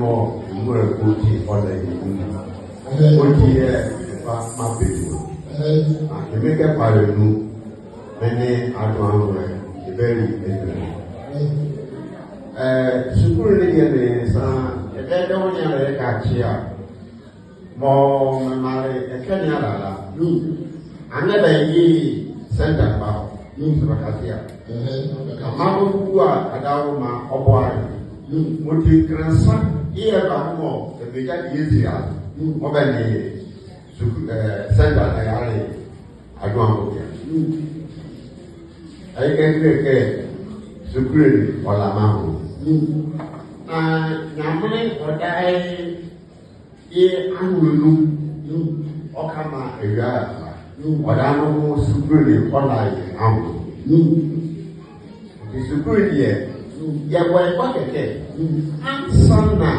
more Oti or the Oti my people. I make a part many are very interesting. Security is a better one in catch here. More a Kenya. I never ye sent about Katia. A man who are a dama or boy. Would you grandson? Here, more the bigger easier. More than the center I don't know. I can get security or la mamma. Namely, what I will or come out a yard. What I know security or like the security. Yeah, why bucket and Sana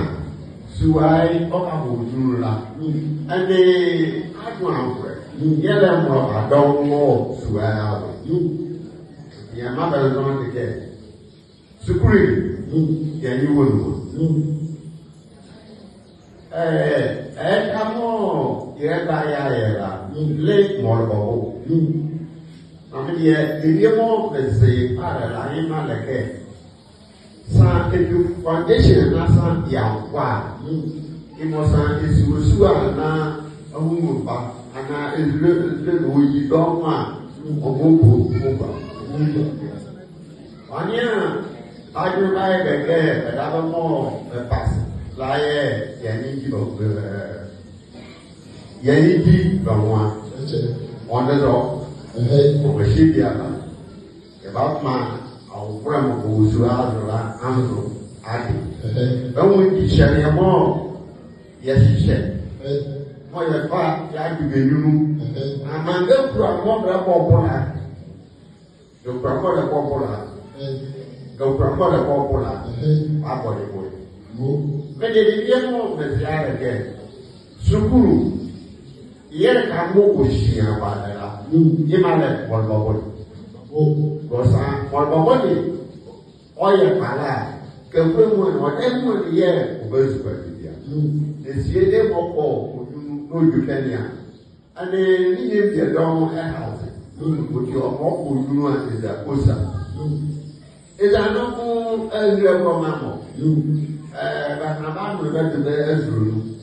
Suai Okabula and the Adwan Yellow I don't know Suai. Your mother is on the gate. Security, yeah, you will come on, yeah, late more. I mean, yeah, the demo, let's say, I am like a San foundation, Nasa, Yawa. It was an Isua, a Mumba, and I is little don't want one year, I do buy a gay, but I don't know a pass. Lie, Yaniki, from one the dog, over Shibia, about my. From who to answer, I don't want share a more. Yes, he said. Why the part like to be new? I'm a girl from Mother Popular. The Pramoda Popular. Go from Mother Popular. I bought it boy. But the demo was the other again. Sukuru. Yet I move with she about that. You might let one more. Because I'm body or your pala can bring whatever the year was the CA no you can and then if you don't have with your mobile you is a cosa. Is a no earlier mamma. But I'm going to be as rude.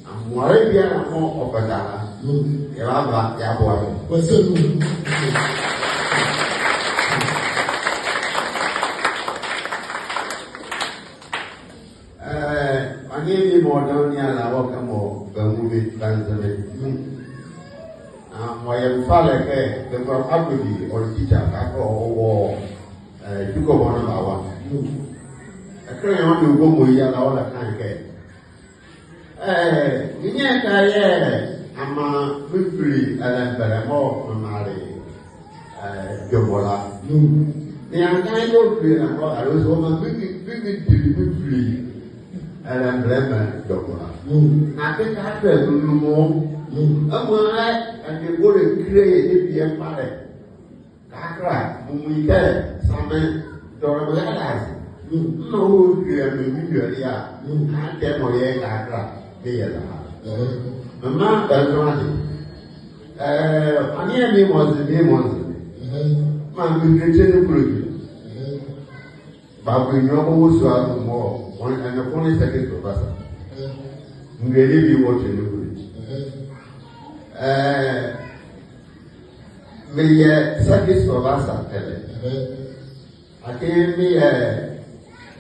I'm worried more of a dollar. You have that boy. I gave you more down here, I welcome more the movie translate. I am father, the property or teacher, or you go one of our one. I carry on to go with all the kind of care. I'm a victory and I'm more from my Jomola. The kind of free and I was over victory. And I'm glad to I think I feel no more. I'm right, and you go to create if you are married. Kakra, we get some Dorabella. No, you are maybe I demo ye Kakra, here. Mamma, that's right. I near me was the name one. Man, we can do but we know who to have more. And the only second professor. We really be watching the the service professor. I gave me a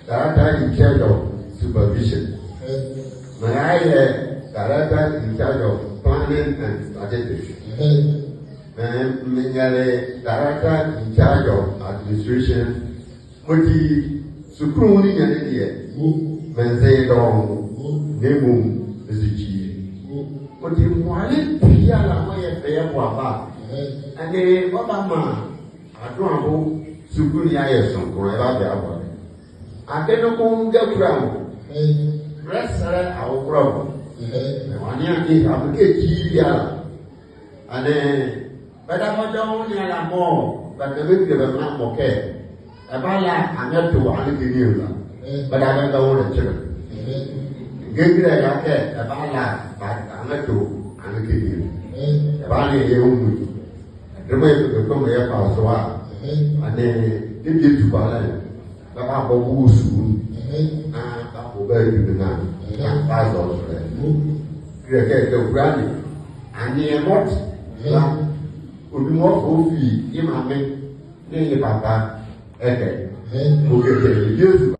director in charge of supervision. May I director in charge of planning and strategy. And director in charge of administration. What the Supreme Union when they don't name is the G. But the one Piala way fair papa and the Obama I don't know Sukunia forever the hour. I cannot go get ground. Rest our problem. One year they have a G. And then, but I'm not more, but the victim of not okay. About that, I'm not to one of the new, but I don't know the children. Gẹ́gẹ́ ẹ̀yà kẹ́ ẹ̀ bá là àmẹ́tò àmẹ́kẹ́dì. Ẹ̀ bá ní ẹ̀yẹ òmù yìí. Ẹ̀dẹ́gbẹ́ ìfẹ̀kọ́ mọ̀ ẹ̀ fà sọ wa. Àní ẹ̀bí ètù bàálà yìí. Bàbá bọ̀ wú sùn. Náà bàbá bẹ́ẹ̀ dùn náà. Bá zọ̀ sọ̀rọ̀ ẹ̀. Kẹ̀kẹ́ òkúra ni. Àní ẹ̀ mọ́tì. Odumọ̀ fò fi ìmàmẹ́ ní ilé bàbá ẹ̀kẹ́. Òkè tẹ̀lé Jésù.